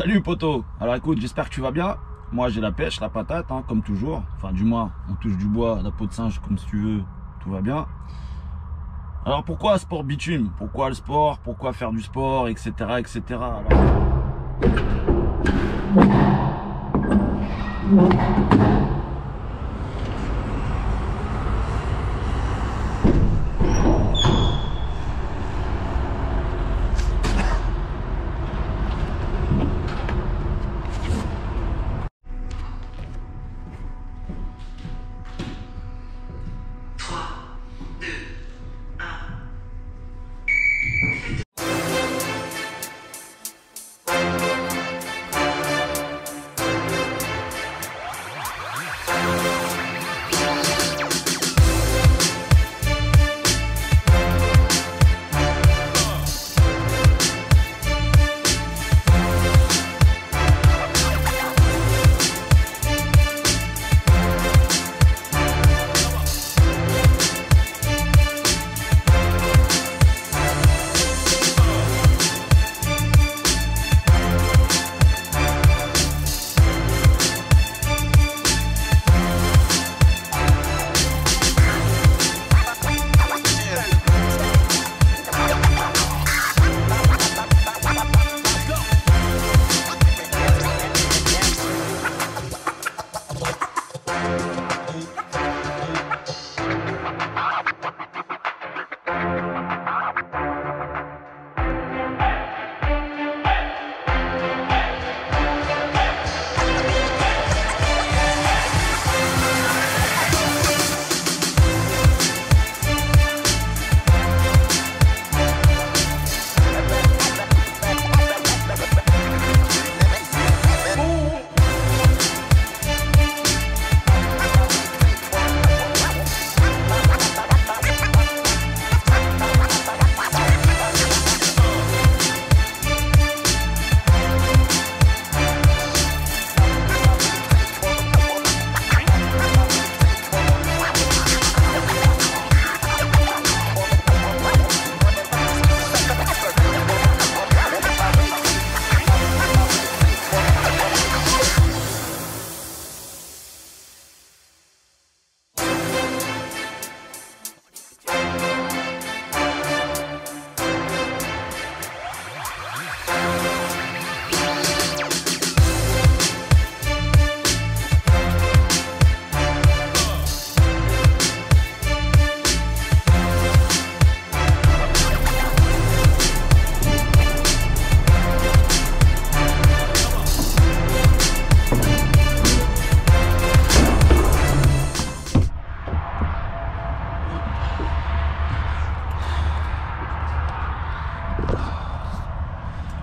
Salut poto. Alors écoute, j'espère que tu vas bien. Moi j'ai la pêche, la patate, hein, comme toujours. Enfin du moins, on touche du bois, la peau de singe, comme si tu veux, tout va bien. Alors pourquoi sport bitume? Pourquoi le sport? Pourquoi faire du sport, etc. etc.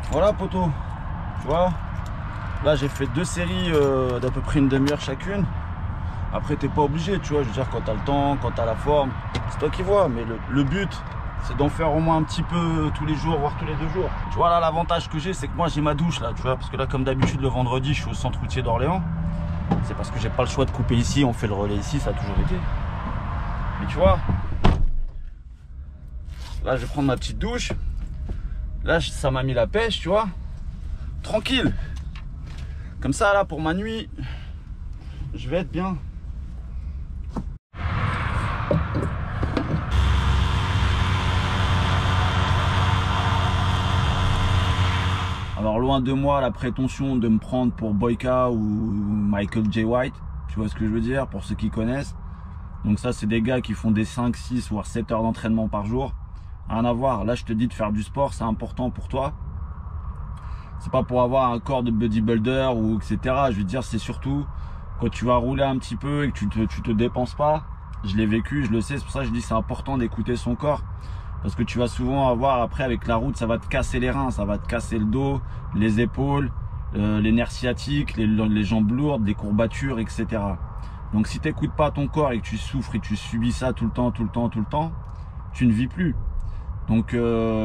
Voilà poto, tu vois, là j'ai fait 2 séries d'à peu près une demi-heure chacune. Après t'es pas obligé, tu vois, je veux dire, quand t'as le temps, quand t'as la forme, c'est toi qui vois. Mais le but c'est d'en faire au moins un petit peu tous les jours, voire tous les 2 jours. Tu vois, là l'avantage que j'ai, c'est que moi j'ai ma douche là, tu vois, parce que là comme d'habitude le vendredi je suis au centre routier d'Orléans. C'est parce que j'ai pas le choix de couper ici, on fait le relais ici, ça a toujours été. Mais tu vois, là je vais prendre ma petite douche. Là, ça m'a mis la pêche, tu vois. Tranquille. Comme ça, là, pour ma nuit, je vais être bien. Alors, loin de moi, la prétention de me prendre pour Boyka ou Michael J. White. Tu vois ce que je veux dire, pour ceux qui connaissent. Donc ça, c'est des gars qui font des 5, 6, voire 7 heures d'entraînement par jour. Rien à voir. Là je te dis de faire du sport, c'est important pour toi. C'est pas pour avoir un corps de bodybuilder ou etc. Je veux dire, c'est surtout quand tu vas rouler un petit peu et que tu te dépenses pas. Je l'ai vécu, je le sais, c'est pour ça que je dis c'est important d'écouter son corps. Parce que tu vas souvent avoir après avec la route, ça va te casser les reins, ça va te casser le dos, les épaules, les nerfs sciatiques, les jambes lourdes, les courbatures, etc. Donc si tu n'écoutes pas ton corps et que tu souffres et que tu subis ça tout le temps, tu ne vis plus. Donc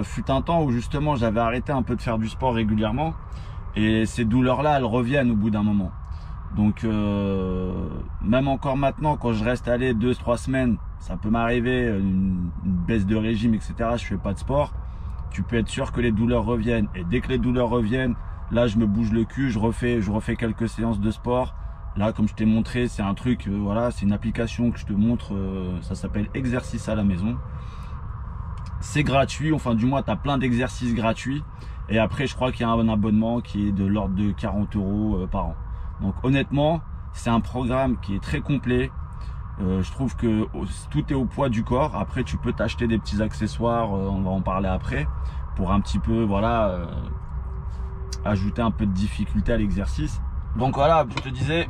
fut un temps où justement j'avais arrêté un peu de faire du sport régulièrement et ces douleurs-là, elles reviennent au bout d'un moment. Donc même encore maintenant, quand je reste allé 2-3 semaines, ça peut m'arriver une baisse de régime, etc. Je fais pas de sport. Tu peux être sûr que les douleurs reviennent. Et dès que les douleurs reviennent, Là, je me bouge le cul, je refais quelques séances de sport. Là, comme je t'ai montré, c'est un truc, voilà, c'est une application que je te montre, ça s'appelle Exercice à la maison. C'est gratuit, enfin du moins, tu as plein d'exercices gratuits. Et après, je crois qu'il y a un abonnement qui est de l'ordre de 40 € par an. Donc honnêtement, c'est un programme qui est très complet. Je trouve que tout est au poids du corps. Après, tu peux t'acheter des petits accessoires, on va en parler après, pour un petit peu, voilà, ajouter un peu de difficulté à l'exercice. Donc voilà, je te disais,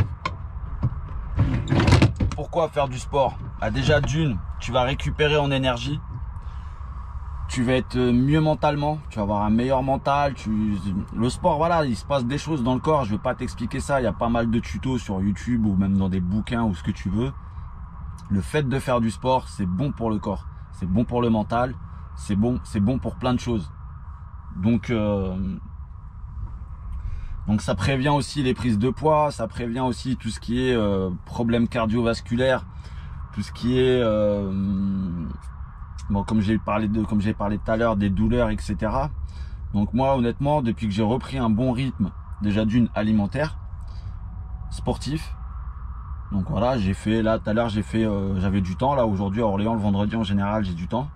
pourquoi faire du sport? Bah déjà d'une, tu vas récupérer en énergie. Tu vas être mieux mentalement, tu vas avoir un meilleur mental. Le sport, voilà, il se passe des choses dans le corps. Je ne vais pas t'expliquer ça. Il y a pas mal de tutos sur YouTube ou même dans des bouquins ou ce que tu veux. Le fait de faire du sport, c'est bon pour le corps, c'est bon pour le mental, c'est bon pour plein de choses. Donc ça prévient aussi les prises de poids, ça prévient aussi tout ce qui est problèmes cardiovasculaires, tout ce qui est bon, comme j'ai parlé tout à l'heure, des douleurs, etc. Donc moi, honnêtement, depuis que j'ai repris un bon rythme, déjà d'une alimentaire, sportif, donc voilà, j'ai fait, là tout à l'heure, j'avais du temps, là aujourd'hui à Orléans, le vendredi en général, j'ai du temps.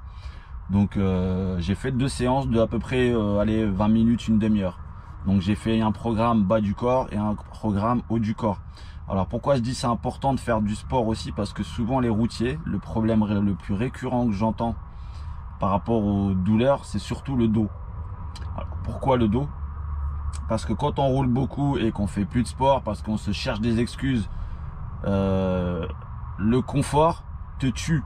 Donc j'ai fait 2 séances de à peu près, allez, 20 minutes, une demi-heure. Donc j'ai fait un programme bas du corps et un programme haut du corps. Alors pourquoi je dis c'est important de faire du sport aussi? Parce que souvent les routiers, le problème le plus récurrent que j'entends par rapport aux douleurs, c'est surtout le dos. Alors, pourquoi le dos? Parce que quand on roule beaucoup et qu'on fait plus de sport, parce qu'on se cherche des excuses, le confort te tue.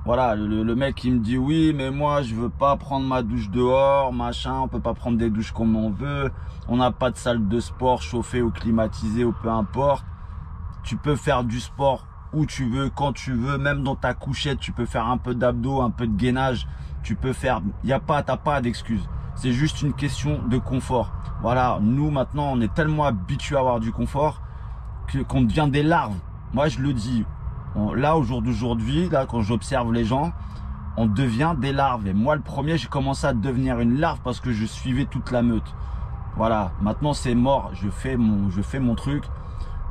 Voilà, le mec qui me dit oui, mais moi je veux pas prendre ma douche dehors, machin, on peut pas prendre des douches comme on veut, on n'a pas de salle de sport chauffée ou climatisée ou peu importe. Tu peux faire du sport où tu veux, quand tu veux, même dans ta couchette, tu peux faire un peu d'abdos, un peu de gainage, tu peux faire, t'as pas d'excuses. C'est juste une question de confort. Voilà, nous maintenant, on est tellement habitués à avoir du confort qu'on devient des larves. Moi, je le dis. Là, au jour d'aujourd'hui, là, quand j'observe les gens, on devient des larves. Et moi, le premier, j'ai commencé à devenir une larve parce que je suivais toute la meute. Voilà, maintenant c'est mort. Je fais mon truc.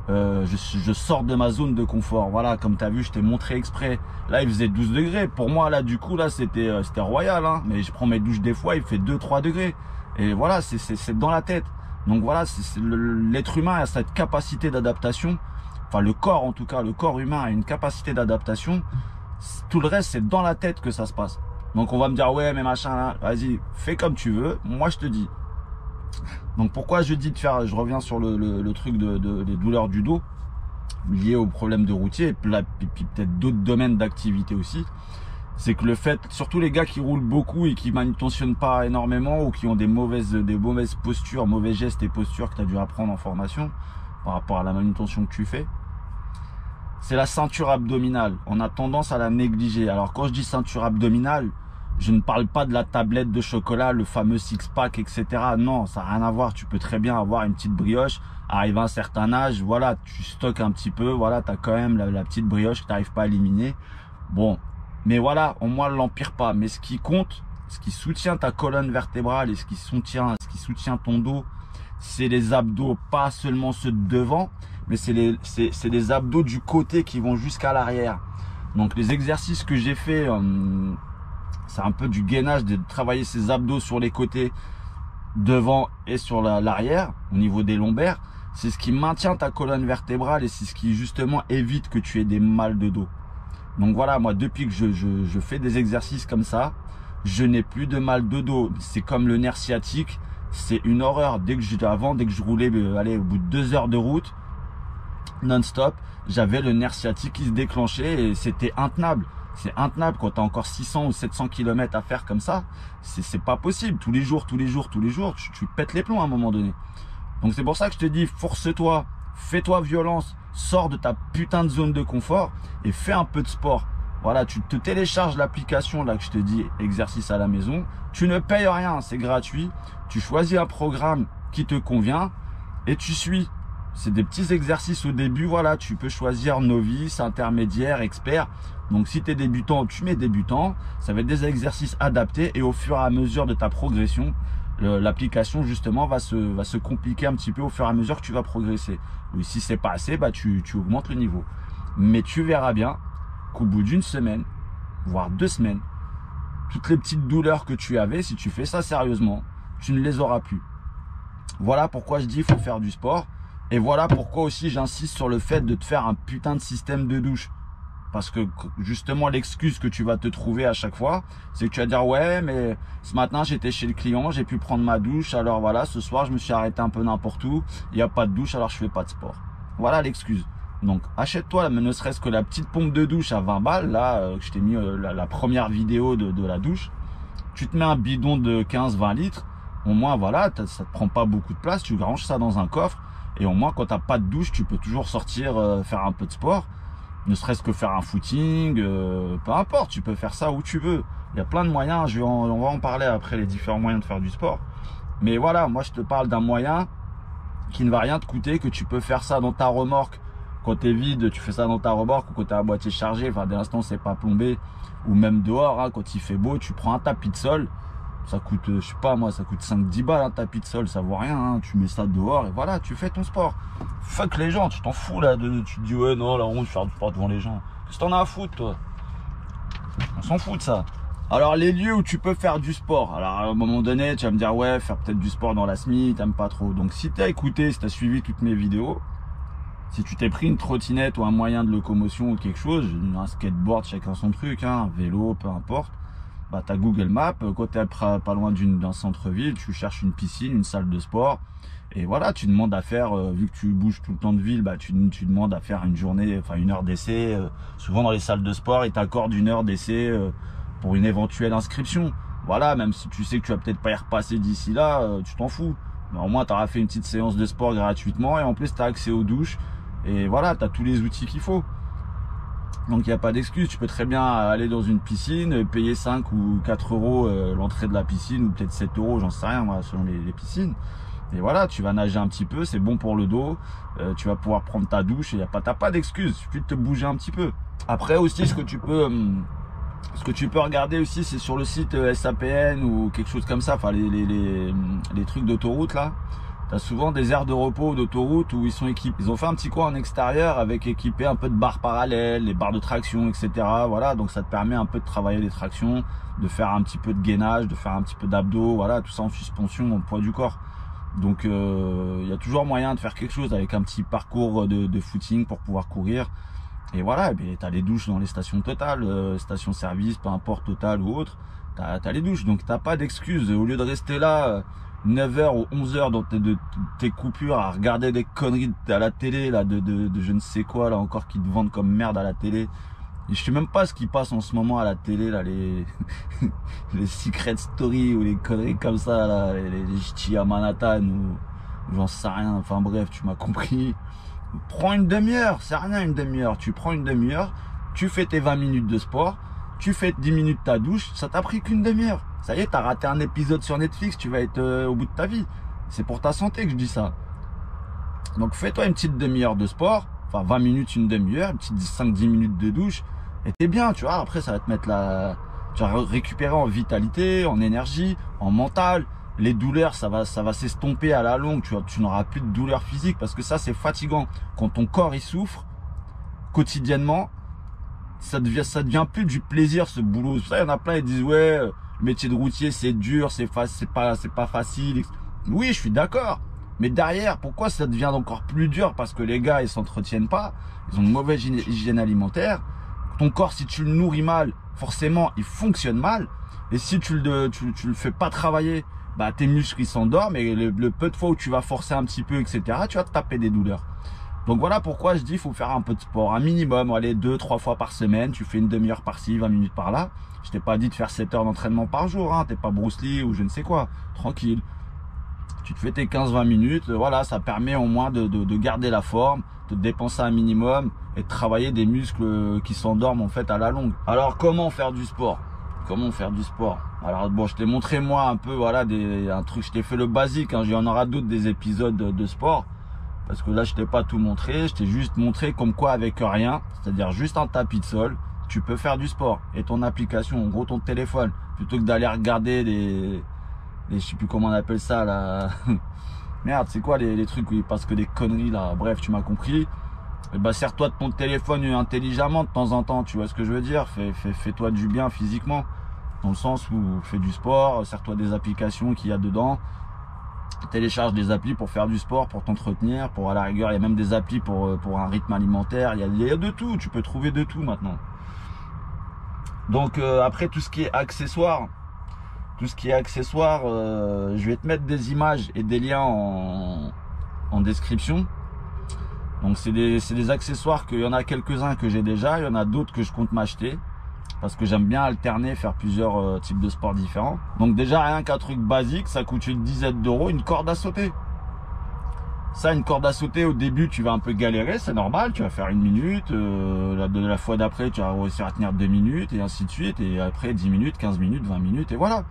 Je sors de ma zone de confort. Voilà, comme tu as vu, je t'ai montré exprès. Là, il faisait 12 degrés. Pour moi, là, du coup, là, c'était royal. Hein. Mais je prends mes douches des fois, il fait 2-3 degrés. Et voilà, c'est dans la tête. Donc voilà, l'être humain a cette capacité d'adaptation. Enfin, le corps, en tout cas, le corps humain a une capacité d'adaptation. Tout le reste, c'est dans la tête que ça se passe. Donc, on va me dire, ouais, mais machin, vas-y, fais comme tu veux. Moi, je te dis. Donc, pourquoi je dis de faire, je reviens sur le truc des douleurs du dos, liées aux problèmes de routier, et puis peut-être d'autres domaines d'activité aussi. C'est que le fait, surtout les gars qui roulent beaucoup et qui manutentionnent pas énormément ou qui ont des mauvaises postures, mauvais gestes et postures que tu as dû apprendre en formation par rapport à la manutention que tu fais, c'est la ceinture abdominale. On a tendance à la négliger. Alors quand je dis ceinture abdominale, je ne parle pas de la tablette de chocolat, le fameux six-pack, etc. Non, ça n'a rien à voir. Tu peux très bien avoir une petite brioche, arriver à un certain âge, voilà, tu stockes un petit peu, voilà, tu as quand même la petite brioche que tu n'arrives pas à éliminer. Bon, mais voilà, au moins, l'empire pas. Mais ce qui compte, ce qui soutient ta colonne vertébrale et ce qui soutient ton dos, c'est les abdos, pas seulement ceux de devant, mais c'est les abdos du côté qui vont jusqu'à l'arrière. Donc les exercices que j'ai fait, c'est un peu du gainage, de travailler ces abdos sur les côtés, devant et sur l'arrière, au niveau des lombaires. C'est ce qui maintient ta colonne vertébrale et c'est ce qui justement évite que tu aies des mal de dos. Donc voilà, moi depuis que je fais des exercices comme ça, je n'ai plus de mal de dos. C'est comme le nerf sciatique. C'est une horreur. Dès que je roulais, allez, au bout de 2 heures de route, non-stop, j'avais le nerf sciatique qui se déclenchait et c'était intenable. C'est intenable quand tu as encore 600 ou 700 km à faire comme ça. C'est pas possible. Tous les jours, tu pètes les plombs à un moment donné. Donc c'est pour ça que je te dis, force-toi, fais-toi violence, sors de ta putain de zone de confort et fais un peu de sport. Voilà, tu te télécharges l'application là que je te dis, exercice à la maison. Tu ne payes rien, c'est gratuit. Tu choisis un programme qui te convient et tu suis. C'est des petits exercices au début, voilà, tu peux choisir novice, intermédiaire, expert. Donc si tu es débutant, tu mets débutant. Ça va être des exercices adaptés et au fur et à mesure de ta progression, l'application justement va se compliquer un petit peu au fur et à mesure que tu vas progresser. Ou si c'est pas assez, bah tu augmentes le niveau. Mais tu verras bien qu'au bout d'une semaine, voire 2 semaines, toutes les petites douleurs que tu avais, si tu fais ça sérieusement, tu ne les auras plus. Voilà pourquoi je dis il faut faire du sport. Et voilà pourquoi aussi j'insiste sur le fait de te faire un putain de système de douche. Parce que justement l'excuse que tu vas te trouver à chaque fois, c'est que tu vas dire ouais mais ce matin j'étais chez le client, j'ai pu prendre ma douche, alors voilà ce soir je me suis arrêté un peu n'importe où, il n'y a pas de douche alors je fais pas de sport. Voilà l'excuse. Donc achète-toi ne serait-ce que la petite pompe de douche à 20 balles, là je t'ai mis la première vidéo de la douche. Tu te mets un bidon de 15-20 litres, au moins voilà, ça te prend pas beaucoup de place, tu ranges ça dans un coffre et au moins quand t'as pas de douche, tu peux toujours sortir faire un peu de sport. Ne serait-ce que faire un footing, peu importe, tu peux faire ça où tu veux. Il y a plein de moyens, on va en parler après, les différents moyens de faire du sport. Mais voilà, moi je te parle d'un moyen qui ne va rien te coûter, que tu peux faire ça dans ta remorque. Quand tu es vide, tu fais ça dans ta remorque ou quand tu as la moitié chargée, enfin dès l'instant c'est pas plombé. Ou même dehors, hein, quand il fait beau, tu prends un tapis de sol. Ça coûte, je sais pas moi, ça coûte 5-10 balles un tapis de sol, ça vaut rien, hein. Tu mets ça dehors et voilà, tu fais ton sport. Fuck les gens, tu t'en fous là, tu te dis ouais non, la honte de faire du sport devant les gens. Qu'est-ce que t'en as à foutre toi? On s'en fout de ça. Alors les lieux où tu peux faire du sport, alors à un moment donné tu vas me dire ouais, faire peut-être du sport dans la SMI, t'aimes pas trop. Donc si t'as écouté, si t'as suivi toutes mes vidéos, si tu t'es pris une trottinette ou un moyen de locomotion ou quelque chose, un skateboard, chacun son truc, hein, un vélo, peu importe, bah, tu as Google Maps, quand tu es pas loin d'un centre-ville, tu cherches une piscine, une salle de sport, et voilà, tu demandes à faire, vu que tu bouges tout le temps de ville, bah, tu demandes à faire une journée, enfin 1 heure d'essai. Souvent dans les salles de sport, ils t'accordent 1 heure d'essai pour une éventuelle inscription. Voilà, même si tu sais que tu vas peut-être pas y repasser d'ici là, tu t'en fous. Mais au moins, tu auras fait une petite séance de sport gratuitement, et en plus, tu as accès aux douches, et voilà, tu as tous les outils qu'il faut. Donc il n'y a pas d'excuse, tu peux très bien aller dans une piscine, payer 5 ou 4 euros l'entrée de la piscine, ou peut-être 7 euros, j'en sais rien moi, selon les piscines. Et voilà, tu vas nager un petit peu, c'est bon pour le dos, tu vas pouvoir prendre ta douche, et t'as pas d'excuse, il suffit de te bouger un petit peu. Après aussi, ce que tu peux regarder aussi, c'est sur le site SAPN ou quelque chose comme ça, enfin les trucs d'autoroute là. T'as souvent des aires de repos d'autoroute où ils sont équipés. Ils ont fait un petit coin en extérieur avec équipé un peu de barres parallèles, les barres de traction, etc. Voilà, donc ça te permet un peu de travailler les tractions, de faire un petit peu de gainage, de faire un petit peu d'abdos, voilà, tout ça en suspension, en poids du corps. Donc il y a toujours moyen de faire quelque chose avec un petit parcours de footing pour pouvoir courir. Et voilà, tu as les douches dans les stations Total, stations service, peu importe Total ou autre, t'as les douches. Donc t'as pas d'excuse. Au lieu de rester là 9h ou 11h dans tes coupures à regarder des conneries à la télé là, de je ne sais quoi là encore qui te vendent comme merde à la télé. Et je sais même pas ce qui passe en ce moment à la télé là, les Secret Story ou les conneries comme ça là, les ch'tis à Manhattan ou j'en sais rien. Enfin bref, tu m'as compris. Prends une demi-heure, c'est rien une demi-heure. Tu prends une demi-heure, tu fais tes 20 minutes de sport, tu fais 10 minutes ta douche, ça t'a pris qu'une demi-heure. Ça y est, t'as raté un épisode sur Netflix, tu vas être au bout de ta vie. C'est pour ta santé que je dis ça. Donc fais-toi une petite demi-heure de sport, enfin 20 minutes, une demi-heure, une petite 5-10 minutes de douche, et t'es bien, tu vois. Après, ça va te mettre tu vas récupérer en vitalité, en énergie, en mental. Les douleurs, ça va s'estomper à la longue, tu n'auras plus de douleurs physiques, parce que ça, c'est fatigant. Quand ton corps, il souffre, quotidiennement, ça devient plus du plaisir, ce boulot. Ça, il y en a plein, ils disent, ouais, le métier de routier, c'est dur, c'est pas facile. Oui, je suis d'accord. Mais derrière, pourquoi ça devient encore plus dur? Parce que les gars, ils s'entretiennent pas. Ils ont une mauvaise hygiène alimentaire. Ton corps, si tu le nourris mal, forcément, il fonctionne mal. Et si tu le fais pas travailler, bah, tes muscles, ils s'endorment. Et le peu de fois où tu vas forcer un petit peu, etc., tu vas te taper des douleurs. Donc voilà pourquoi je dis, il faut faire un peu de sport. Un minimum, allez, 2-3 fois par semaine. Tu fais une demi-heure par-ci, 20 minutes par-là. Je t'ai pas dit de faire 7 heures d'entraînement par jour, hein. T'es pas Bruce Lee ou je ne sais quoi. Tranquille. Tu te fais tes 15-20 minutes. Voilà, ça permet au moins de garder la forme, de dépenser un minimum et de travailler des muscles qui s'endorment en fait à la longue. Alors comment faire du sport? Comment faire du sport? Alors bon, je t'ai montré moi un peu, voilà, un truc, je t'ai fait le basique, hein. Il y en aura d'autres des épisodes de sport. Parce que là, je t'ai pas tout montré, je t'ai juste montré comme quoi avec rien, c'est-à-dire juste un tapis de sol, tu peux faire du sport. Et ton application, en gros ton téléphone, plutôt que d'aller regarder des je sais plus comment on appelle ça là. Merde, c'est quoi les trucs où il passe que des conneries là. Bref, tu m'as compris. Et bah sers-toi de ton téléphone intelligemment de temps en temps, tu vois ce que je veux dire. Fais-toi du bien physiquement, dans le sens où fais du sport, sers-toi des applications qu'il y a dedans. Télécharge des applis pour faire du sport, pour t'entretenir, pour à la rigueur, il y a même des applis pour un rythme alimentaire, il y a de tout, tu peux trouver de tout maintenant. Donc après tout ce qui est accessoires, je vais te mettre des images et des liens en description. Donc c'est des accessoires qu'il y en a quelques-uns que j'ai déjà, il y en a d'autres que je compte m'acheter. Parce que j'aime bien alterner, faire plusieurs types de sports différents. Donc déjà, rien qu'un truc basique, ça coûte une dizaine d'euros, une corde à sauter. Ça, une corde à sauter, au début, tu vas un peu galérer, c'est normal. Tu vas faire 1 minute, la fois d'après, tu vas réussir à tenir 2 minutes, et ainsi de suite. Et après, 10 minutes, 15 minutes, 20 minutes, et voilà.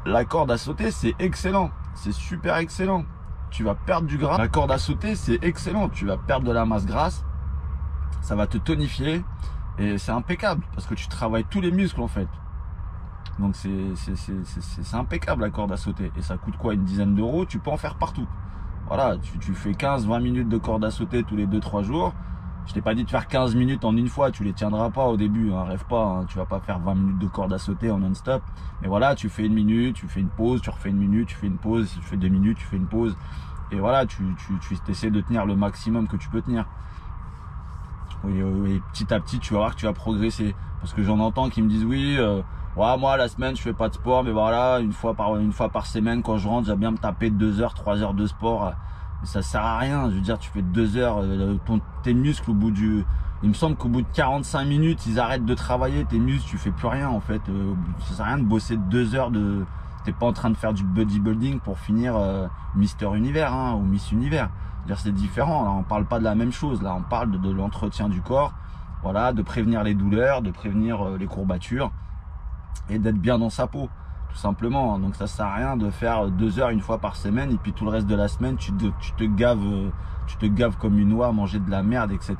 La corde à sauter, c'est excellent. C'est super excellent. Tu vas perdre du gras. La corde à sauter, c'est excellent. Tu vas perdre de la masse grasse. Ça va te tonifier. Et c'est impeccable parce que tu travailles tous les muscles en fait. Donc c'est impeccable la corde à sauter. Et ça coûte quoi, une dizaine d'euros, tu peux en faire partout. Voilà, tu fais 15-20 minutes de corde à sauter tous les 2-3 jours. Je t'ai pas dit de faire 15 minutes en une fois, tu les tiendras pas au début, hein, rêve pas, hein, tu vas pas faire 20 minutes de corde à sauter en non-stop. Mais voilà, tu fais 1 minute, tu fais une pause, tu refais 1 minute, tu fais une pause, tu fais 2 minutes, tu fais une pause. Et voilà, tu essaies de tenir le maximum que tu peux tenir. Et petit à petit, tu vas voir que tu vas progresser. Parce que j'en entends qui me disent oui, ouais, moi la semaine je fais pas de sport, mais voilà, une fois par semaine quand je rentre, j'aime bien me taper 2 heures, 3 heures de sport. Mais ça sert à rien. Je veux dire, tu fais 2 heures, tes muscles au bout il me semble qu'au bout de 45 minutes, ils arrêtent de travailler, tes muscles, tu fais plus rien en fait. Ça sert à rien de bosser 2 heures T'es pas en train de faire du bodybuilding pour finir Mister Univers hein, ou Miss Univers. C'est différent, là, on parle pas de la même chose, là on parle de l'entretien du corps, voilà, de prévenir les douleurs, de prévenir les courbatures et d'être bien dans sa peau, tout simplement. Donc ça sert à rien de faire 2 heures une fois par semaine et puis tout le reste de la semaine tu te gaves comme une oie à manger de la merde, etc.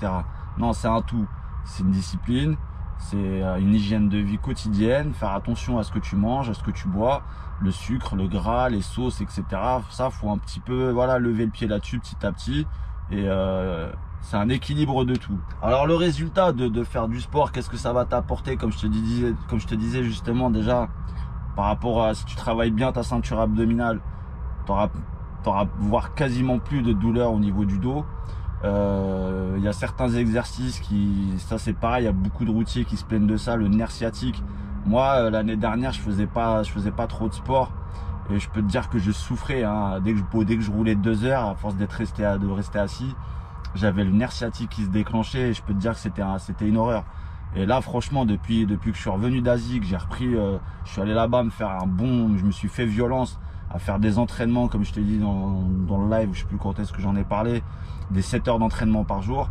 Non, c'est un tout, c'est une discipline, c'est une hygiène de vie quotidienne, faire attention à ce que tu manges, à ce que tu bois, le sucre, le gras, les sauces, etc. Ça, faut un petit peu, voilà, lever le pied là-dessus petit à petit. Et c'est un équilibre de tout. Alors le résultat de faire du sport, qu'est-ce que ça va t'apporter, comme je te disais justement déjà, par rapport à si tu travailles bien ta ceinture abdominale, t'auras voire quasiment plus de douleur au niveau du dos. Il y a certains exercices ça c'est pareil, il y a beaucoup de routiers qui se plaignent de ça, le nerf sciatique. Moi l'année dernière je faisais pas trop de sport et je peux te dire que je souffrais hein. Dès que je roulais 2 heures, à force de rester assis, j'avais le nerf sciatique qui se déclenchait et je peux te dire que c'était une horreur. Et là franchement depuis que je suis revenu d'Asie, que j'ai repris, je suis allé là-bas me faire je me suis fait violence à faire des entraînements comme je t'ai dit dans le live, je sais plus quand est-ce que j'en ai parlé, des 7 heures d'entraînement par jour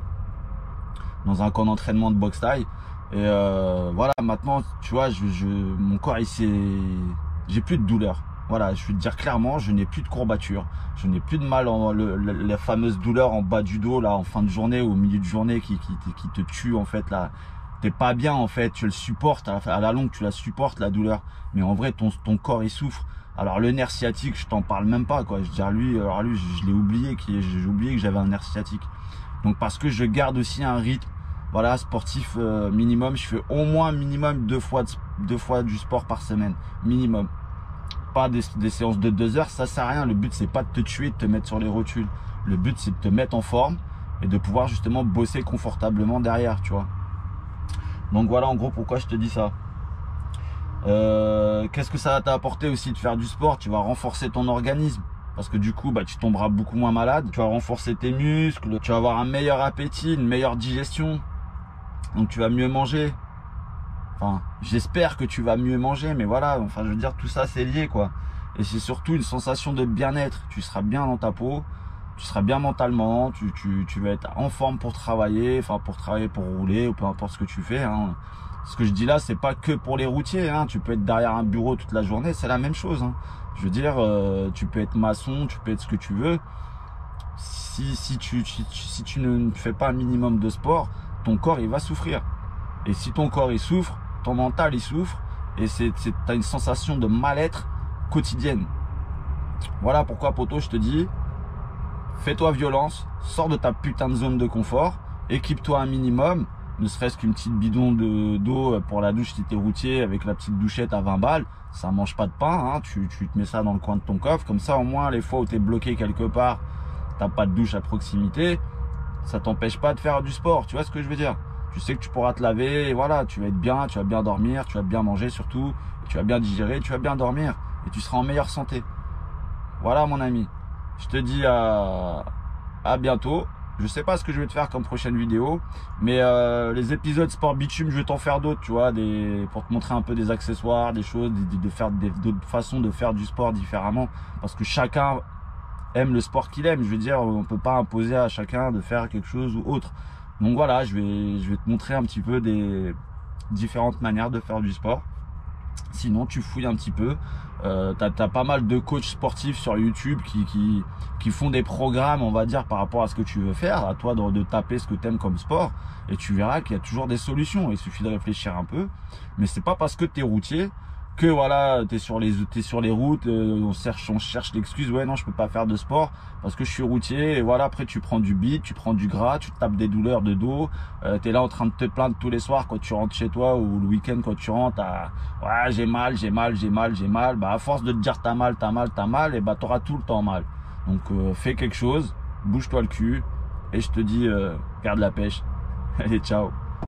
dans un camp d'entraînement de boxe thaï. Et voilà, maintenant tu vois, mon corps j'ai plus de douleur. Voilà, je vais te dire clairement, je n'ai plus de courbature, je n'ai plus de mal, la fameuse douleur en bas du dos là en fin de journée ou au milieu de journée qui te tue en fait là. T'es pas bien en fait, tu le supportes, à la longue tu la supportes la douleur, mais en vrai ton corps il souffre. Alors le nerf sciatique, je t'en parle même pas quoi. Je veux dire lui je l'ai oublié, j'ai oublié que j'avais un nerf sciatique. Donc parce que je garde aussi un rythme, voilà, sportif minimum. Je fais au moins minimum 2 fois du sport par semaine, minimum. Pas des séances de 2 heures, ça sert à rien. Le but c'est pas de te tuer, de te mettre sur les rotules. Le but c'est de te mettre en forme et de pouvoir justement bosser confortablement derrière, tu vois. Donc voilà en gros pourquoi je te dis ça. Qu'est-ce que ça va t'apporter aussi de faire du sport? Tu vas renforcer ton organisme parce que du coup tu tomberas beaucoup moins malade, tu vas renforcer tes muscles, tu vas avoir un meilleur appétit, une meilleure digestion, donc tu vas mieux manger. Enfin j'espère que tu vas mieux manger, mais voilà, enfin je veux dire tout ça c'est lié quoi. Et c'est surtout une sensation de bien-être, tu seras bien dans ta peau, tu seras bien mentalement, tu vas être en forme pour travailler, pour rouler ou peu importe ce que tu fais hein. Ce que je dis là, c'est pas que pour les routiers, hein. Tu peux être derrière un bureau toute la journée, c'est la même chose, hein. Je veux dire, tu peux être maçon, tu peux être ce que tu veux. Si tu ne fais pas un minimum de sport, ton corps il va souffrir. Et si ton corps il souffre, ton mental il souffre, et t'as une sensation de mal-être quotidienne. Voilà pourquoi, poto, je te dis, fais-toi violence, sors de ta putain de zone de confort, équipe-toi un minimum, ne serait-ce qu'une petite bidon d'eau pour la douche si t'es routier, avec la petite douchette à 20 balles, ça mange pas de pain, hein, tu te mets ça dans le coin de ton coffre, comme ça au moins les fois où t'es bloqué quelque part, t'as pas de douche à proximité, ça t'empêche pas de faire du sport, tu vois ce que je veux dire? Tu sais que tu pourras te laver, et voilà, tu vas être bien, tu vas bien dormir, tu vas bien manger surtout, et tu vas bien digérer, tu vas bien dormir, et tu seras en meilleure santé. Voilà mon ami, je te dis à bientôt. Je sais pas ce que je vais te faire comme prochaine vidéo, mais les épisodes sport bitume, je vais t'en faire d'autres, tu vois, pour te montrer un peu des accessoires, des choses, d'autres façons de faire du sport différemment, parce que chacun aime le sport qu'il aime. Je veux dire, on peut pas imposer à chacun de faire quelque chose ou autre. Donc voilà, je vais te montrer un petit peu des différentes manières de faire du sport. Sinon, tu fouilles un petit peu. T'as pas mal de coachs sportifs sur YouTube qui font des programmes, on va dire, par rapport à ce que tu veux faire. À toi de taper ce que tu aimes comme sport. Et tu verras qu'il y a toujours des solutions. Il suffit de réfléchir un peu. Mais c'est pas parce que tu es routier que voilà, t'es sur les routes, on cherche l'excuse, ouais non je peux pas faire de sport parce que je suis routier, et voilà, après tu prends du bide, tu prends du gras, tu te tapes des douleurs de dos, t'es là en train de te plaindre tous les soirs quand tu rentres chez toi, ou le week-end quand tu rentres, ouais j'ai mal, bah à force de te dire t'as mal, et bah t'auras tout le temps mal. Donc fais quelque chose, bouge-toi le cul, et je te dis garde la pêche. Allez, ciao.